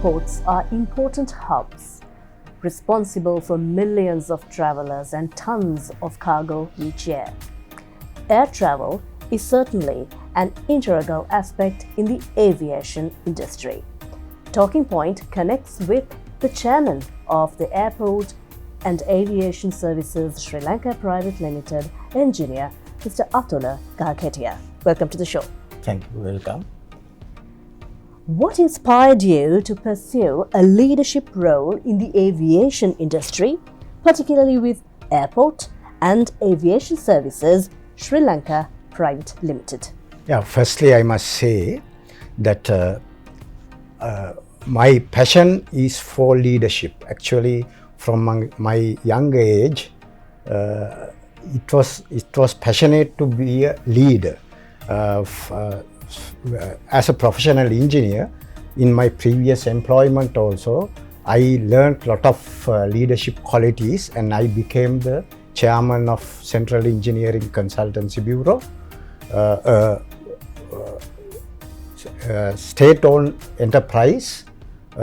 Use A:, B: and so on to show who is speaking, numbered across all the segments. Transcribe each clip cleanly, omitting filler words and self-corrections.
A: Airports are important hubs, responsible for millions of travelers and tons of cargo each year. Air travel is certainly an integral aspect in the aviation industry. Talking Point connects with the chairman of the Airport and Aviation Services Sri Lanka Private Limited, engineer Mr. Athula Galketiya. Welcome to the show.
B: Thank you. Welcome.
A: What inspired you to pursue a leadership role in the aviation industry, particularly with Airport and Aviation Services Sri Lanka Private Limited?
B: Yeah, firstly, I must say that my passion is for leadership. Actually, from my young age, it was passionate to be a leader. As a professional engineer, in my previous employment also, I learned a lot of leadership qualities, and I became the chairman of Central Engineering Consultancy Bureau, state-owned enterprise,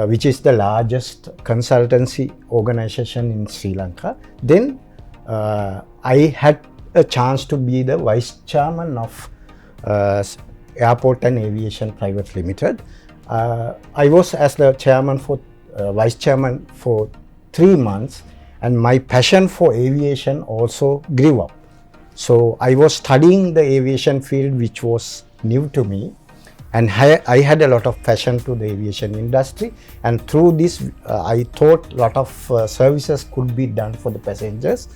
B: which is the largest consultancy organization in Sri Lanka. Then I had a chance to be the vice chairman of Airport and Aviation Private Limited. I was as the vice chairman for 3 months, and my passion for aviation also grew up. So I was studying the aviation field, which was new to me, and I had a lot of passion to the aviation industry, and through this I thought a lot of services could be done for the passengers.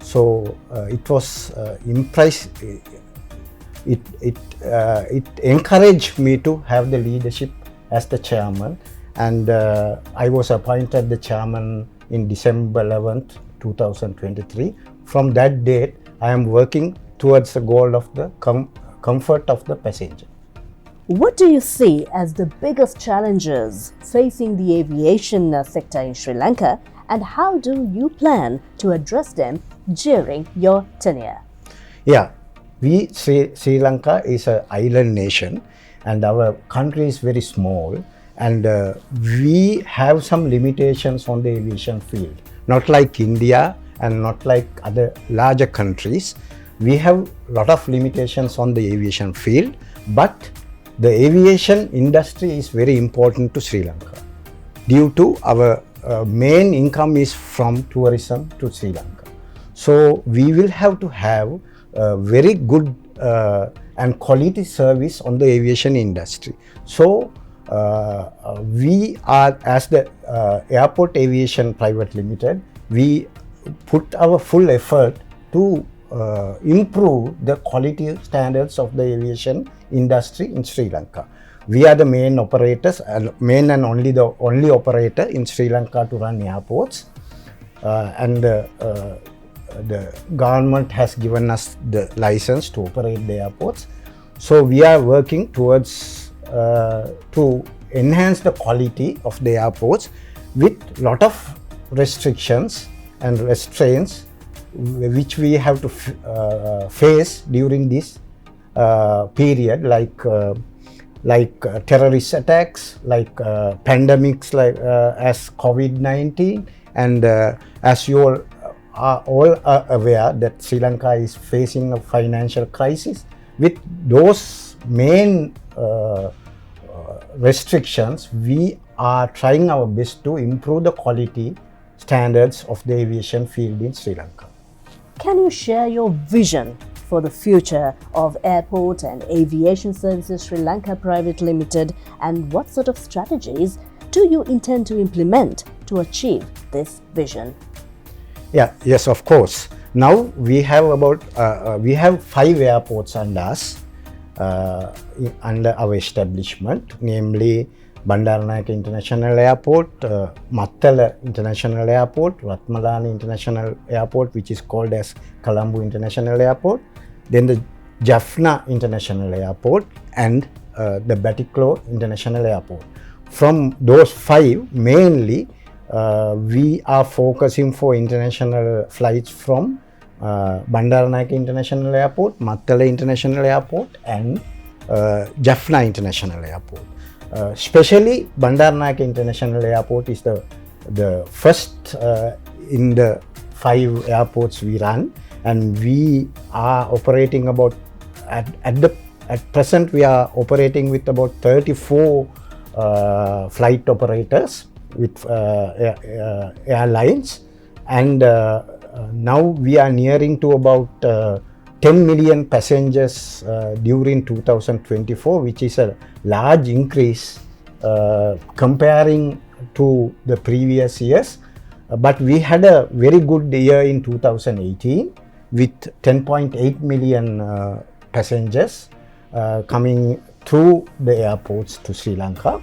B: So it was it encouraged me to have the leadership as the chairman, and I was appointed the chairman in December 11th, 2023. From that date, I am working towards the goal of the comfort of the passenger.
A: What do you see as the biggest challenges facing the aviation sector in Sri Lanka, and how do you plan to address them during your tenure?
B: Yeah. Sri Lanka is an island nation, and our country is very small, and we have some limitations on the aviation field. Not like India and not like other larger countries. We have a lot of limitations on the aviation field, but the aviation industry is very important to Sri Lanka due to our main income is from tourism to Sri Lanka. So we will have to have very good and quality service on the aviation industry. So we are, as the Airport Aviation Private Limited, we put our full effort to improve the quality standards of the aviation industry in Sri Lanka. We are the main operators, main and the only operator in Sri Lanka to run airports, and the government has given us the license to operate the airports. So we are working towards to enhance the quality of the airports with lot of restrictions and restraints which we have to face during this period, like terrorist attacks, like pandemics, like as COVID-19, and as you all are aware that Sri Lanka is facing a financial crisis. With those main restrictions, we are trying our best to improve the quality standards of the aviation field in Sri Lanka.
A: Can you share your vision for the future of Airport and Aviation Services Sri Lanka Private Limited, and what sort of strategies do you intend to implement to achieve this vision?
B: Yeah, yes, of course. Now we have we have 5 airports under us, under our establishment, namely Bandaranaike International Airport, Mattala International Airport, Ratmalani International Airport, which is called as Colombo International Airport, then the Jaffna International Airport, and the Batticaloa International Airport. From those 5, mainly we are focusing for international flights from Bandaranaike International Airport, Mattala International Airport, and Jaffna International Airport. Especially Bandaranaike International Airport is the first in the 5 airports we run, and we are operating about at present we are operating with about 34 flight operators with airlines, and now we are nearing to about 10 million passengers during 2024, which is a large increase comparing to the previous years. But we had a very good year in 2018 with 10.8 million passengers coming through the airports to Sri Lanka.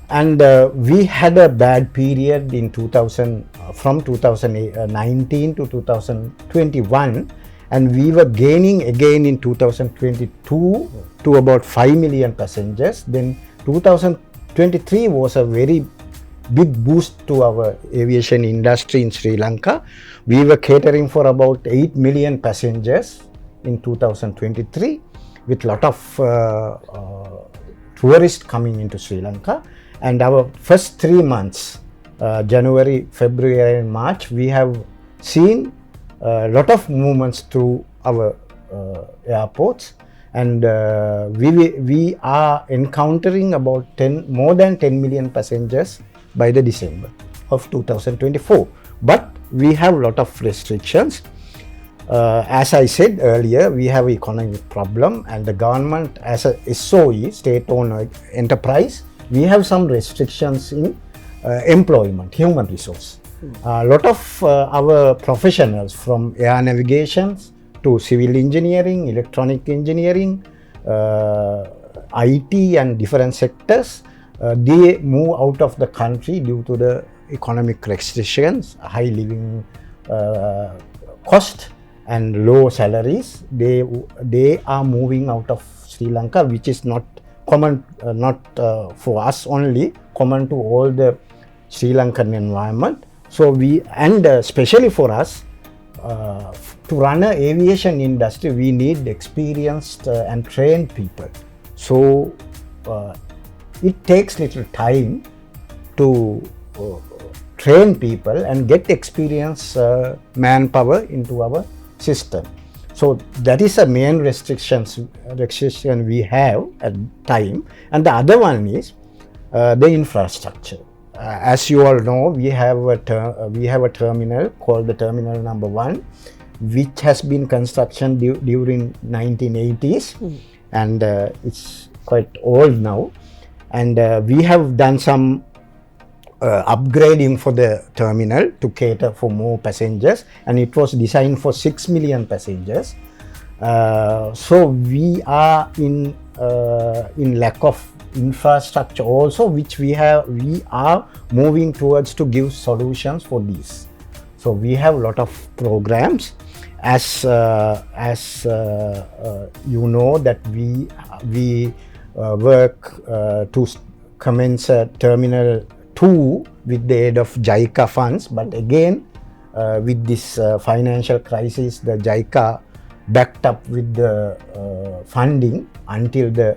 B: And we had a bad period in from 2019 to 2021, and we were gaining again in 2022 to about 5 million passengers. Then 2023 was a very big boost to our aviation industry in Sri Lanka. We were catering for about 8 million passengers in 2023 with a lot of tourists coming into Sri Lanka. And our first 3 months, January, February and March, we have seen a lot of movements through our airports, and we are encountering about more than 10 million passengers by the December of 2024. But we have a lot of restrictions. As I said earlier, we have an economic problem, and the government as a SOE, state-owned enterprise, we have some restrictions in employment, human resource. A lot of our professionals from air navigation to civil engineering, electronic engineering, IT and different sectors, they move out of the country due to the economic restrictions, high living cost and low salaries. They are moving out of Sri Lanka, which is not common, not for us only, common to all the Sri Lankan environment. So especially for us, to run an aviation industry, we need experienced and trained people. So it takes little time to train people and get experienced manpower into our system. So that is a main restriction we have at time. And the other one is the infrastructure. As you all know, we have a terminal called the Terminal Number 1, which has been construction during 1980s, and it's quite old now. And we have done some upgrading for the terminal to cater for more passengers, and it was designed for 6 million passengers. So we are in lack of infrastructure also, which we are moving towards to give solutions for these. So we have a lot of programs, as you know, that we work to commence a Terminal 2 with the aid of JICA funds, but again with this financial crisis, the JICA backed up with the funding until the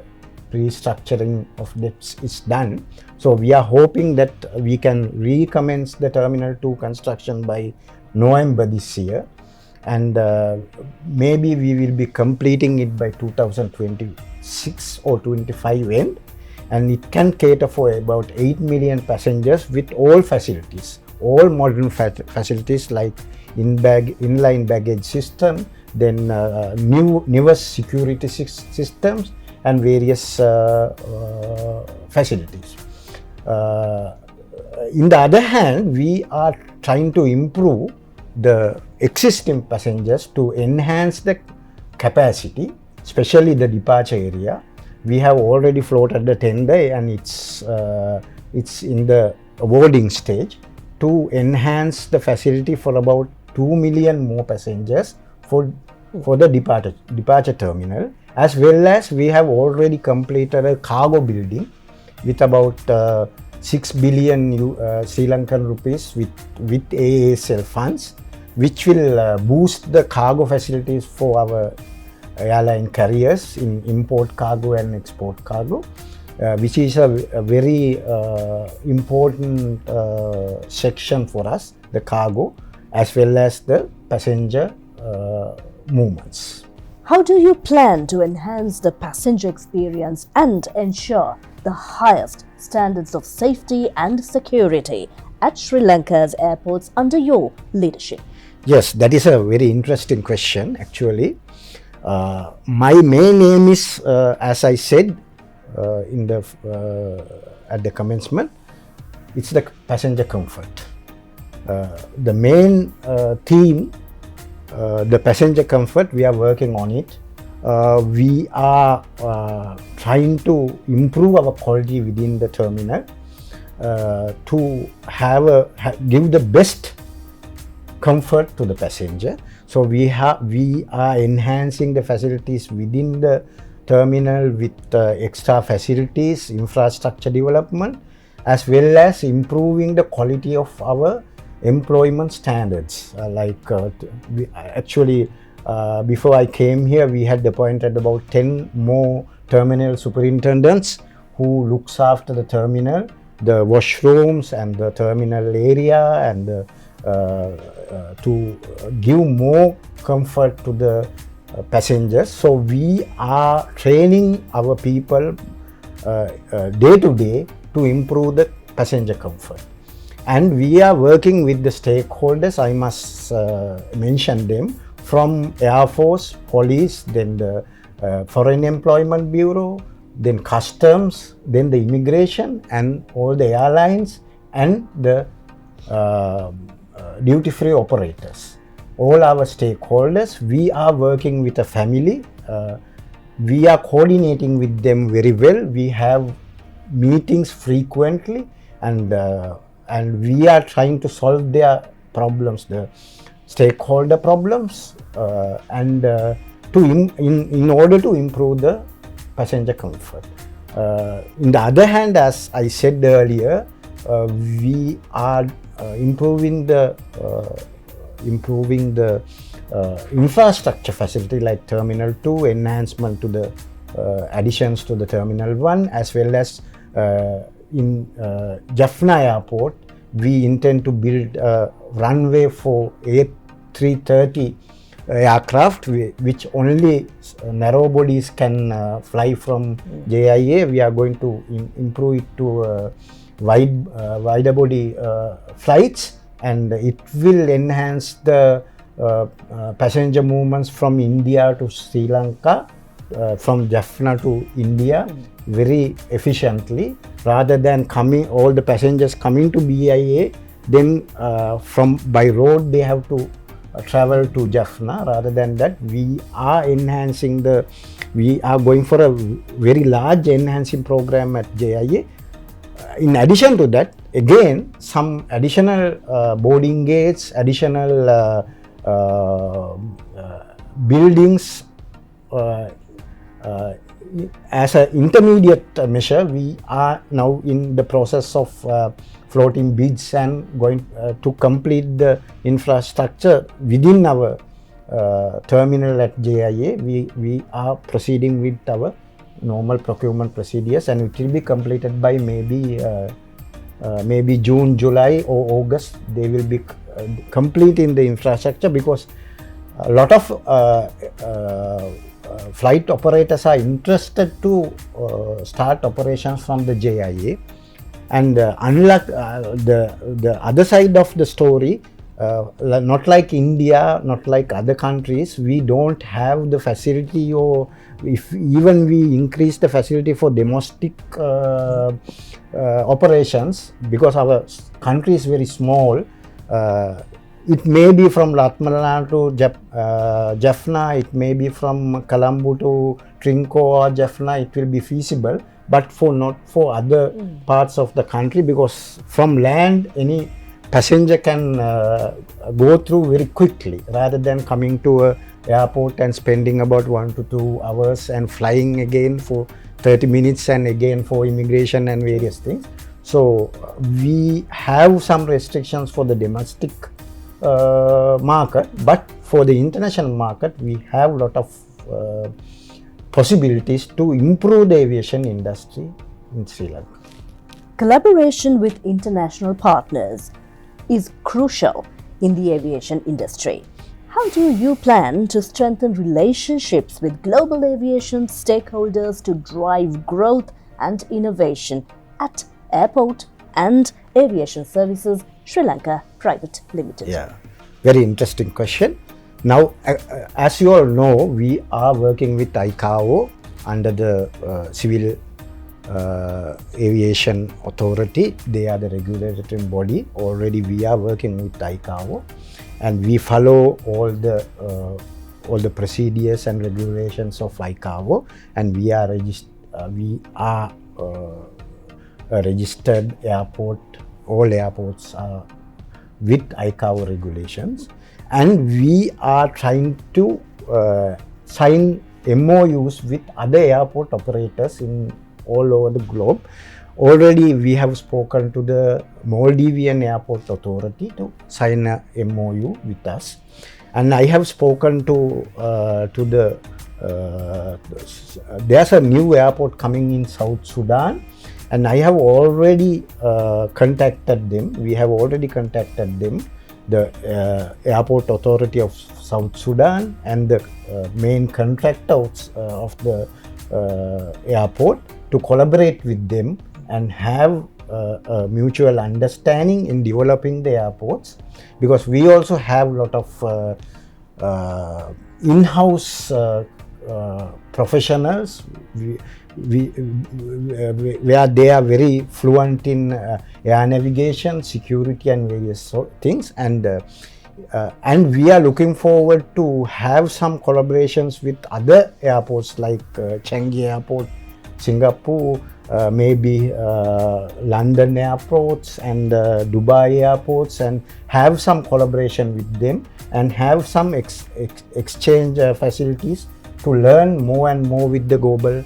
B: restructuring of debts is done. So we are hoping that we can recommence the Terminal 2 construction by November this year, and maybe we will be completing it by 2026 or 25 end, and it can cater for about 8 million passengers with all facilities, all modern facilities like inline baggage system, then newest security systems and various facilities. In the other hand, we are trying to improve the existing passengers to enhance the capacity, especially the departure area. We have already floated the tender, and it's in the awarding stage to enhance the facility for about 2 million more passengers for the departure terminal, as well as we have already completed a cargo building with about 6 billion Sri Lankan rupees with AASL funds, which will boost the cargo facilities for our airline carriers in import cargo and export cargo. which is a very important section for us, the cargo as well as the passenger movements.
A: How do you plan to enhance the passenger experience and ensure the highest standards of safety and security at Sri Lanka's airports under your leadership?
B: Yes, that is a very interesting question actually. My main aim is, as I said at the commencement, it's the passenger comfort. The main theme, the passenger comfort, we are working on it. We are trying to improve our quality within the terminal to give the best comfort to the passenger. So we are enhancing the facilities within the terminal with extra facilities, infrastructure development, as well as improving the quality of our employment standards. Before I came here, we had appointed about 10 more terminal superintendents who looks after the terminal, the washrooms and the terminal area, and to give more comfort to the passengers. So we are training our people day to day to improve the passenger comfort. And we are working with the stakeholders, I must mention them, from Air Force, Police, then the Foreign Employment Bureau, then Customs, then the Immigration, and all the airlines, and the duty-free operators. All our stakeholders, we are working with a family. We are coordinating with them very well. We have meetings frequently, and we are trying to solve their problems, the stakeholder problems, and in order to improve the passenger comfort. In the other hand, as I said earlier, we are improving the infrastructure facility like Terminal 2, enhancement to the additions to the Terminal 1, as well as in Jaffna Airport, we intend to build a runway for A330 aircraft, which only narrow bodies can fly from JIA. We are going to improve it to wider body flights, and it will enhance the passenger movements from India to Sri Lanka, from Jaffna to India very efficiently, rather than all the passengers coming to BIA, then by road they have to travel to Jaffna. Rather than that, we are going for a very large enhancing program at JIA. In addition to that, again, some additional boarding gates, additional buildings. As an intermediate measure, we are now in the process of floating bids and going to complete the infrastructure within our terminal at JIA. We are proceeding with our normal procurement procedures, and it will be completed by maybe June, July or August. They will be completing the infrastructure, because a lot of flight operators are interested to start operations from the JIA, and unlike the other side of the story, not like India, not like other countries, we don't have the facility, or if even we increase the facility for domestic operations, because our country is very small. It may be from Ratmalana to Jaffna, it may be from Colombo to Trinco or Jaffna, it will be feasible, but not for other parts of the country, because from land any passenger can go through very quickly, rather than coming to a airport and spending about 1 to 2 hours and flying again for 30 minutes and again for immigration and various things. So we have some restrictions for the domestic market, but for the international market we have a lot of possibilities to improve the aviation industry in Sri Lanka.
A: Collaboration with international partners is crucial in the aviation industry. How do you plan to strengthen relationships with global aviation stakeholders to drive growth and innovation at Airport and Aviation Services Sri Lanka Private Limited?
B: Yeah, very interesting question. Now, as you all know, we are working with ICAO under the Civil Aviation Authority. They are the regulatory body. Already we are working with ICAO, and we follow all the procedures and regulations of ICAO, and we are a registered airport. All airports are with ICAO regulations, and we are trying to sign MOUs with other airport operators in all over the globe. Already we have spoken to the Maldivian Airport Authority to sign a MOU with us, and I have spoken to there's a new airport coming in South Sudan, and I have already contacted them. We have already contacted them, the Airport Authority of South Sudan and the main contractors of the airport, to collaborate with them and have a mutual understanding in developing the airports, because we also have a lot of in-house professionals where they are very fluent in air navigation, security and various things, and we are looking forward to have some collaborations with other airports like Changi Airport, Singapore, maybe London airports and Dubai airports, and have some collaboration with them and have some exchange facilities to learn more and more with the global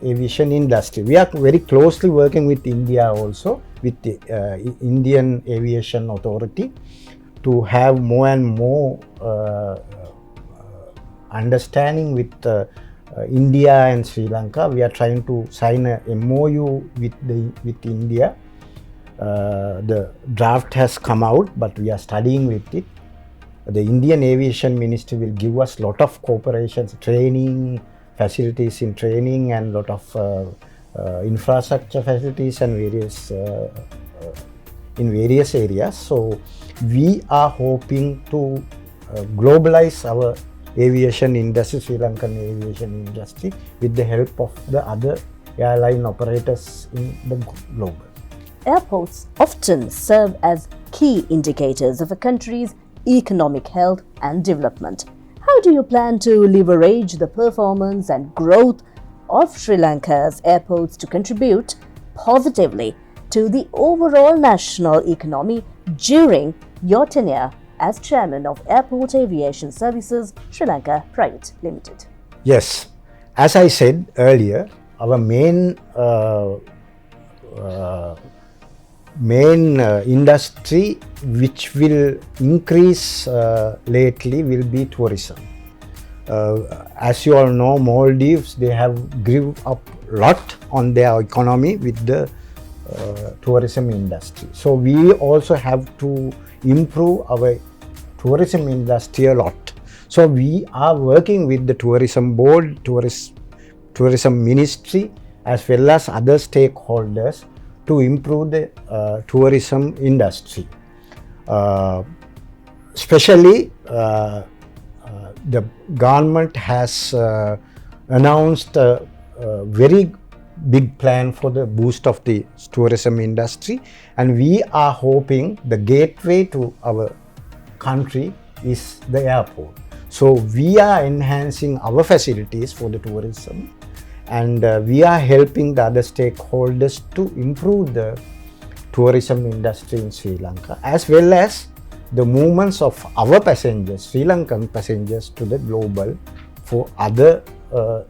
B: aviation industry. We are very closely working with India also, with the Indian Aviation Authority, to have more and more understanding with India and Sri Lanka. We are trying to sign a MOU with India. The draft has come out, but we are studying with it. The Indian Aviation Ministry will give us lot of cooperations, training, facilities in training, and lot of infrastructure facilities and various in various areas. So we are hoping to globalize our aviation industry, Sri Lankan aviation industry, with the help of the other airline operators in the globe.
A: Airports often serve as key indicators of a country's economic health and development. How do you plan to leverage the performance and growth of Sri Lanka's airports to contribute positively to the overall national economy during your tenure as Chairman of Airport Aviation Services Sri Lanka Private Limited?
B: Yes, as I said earlier, our main industry which will increase lately will be tourism. As you all know, Maldives, they have grew up a lot on their economy with the tourism industry. So we also have to improve our tourism industry a lot. So we are working with the tourism board, tourism ministry, as well as other stakeholders to improve the tourism industry. Especially the government has announced a very big plan for the boost of the tourism industry, and we are hoping the gateway to our country is the airport. So we are enhancing our facilities for the tourism, and we are helping the other stakeholders to improve the tourism industry in Sri Lanka, as well as the movements of our passengers, Sri Lankan passengers, to the global for other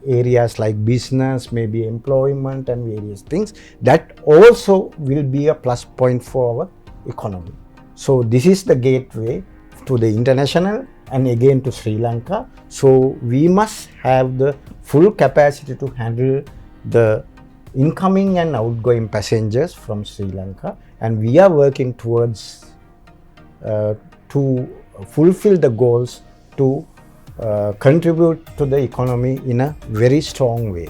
B: areas like business, maybe employment and various things. That also will be a plus point for our economy. So this is the gateway to the international and again to Sri Lanka. So we must have the full capacity to handle the incoming and outgoing passengers from Sri Lanka, and we are working towards to fulfill the goals to contribute to the economy in a very strong way.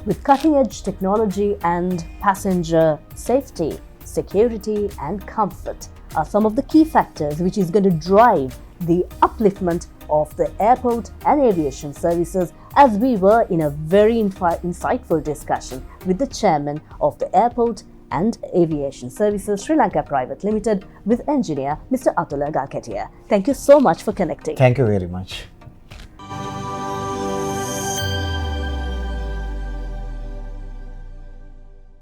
A: With cutting-edge technology and passenger safety, security and comfort are some of the key factors which is going to drive the upliftment of the airport and aviation services, as we were in a very insightful discussion with the chairman of the Airport and Aviation Services Sri Lanka Private Limited with engineer Mr. Athula Galketiya. Thank you so much for connecting.
B: Thank you very much.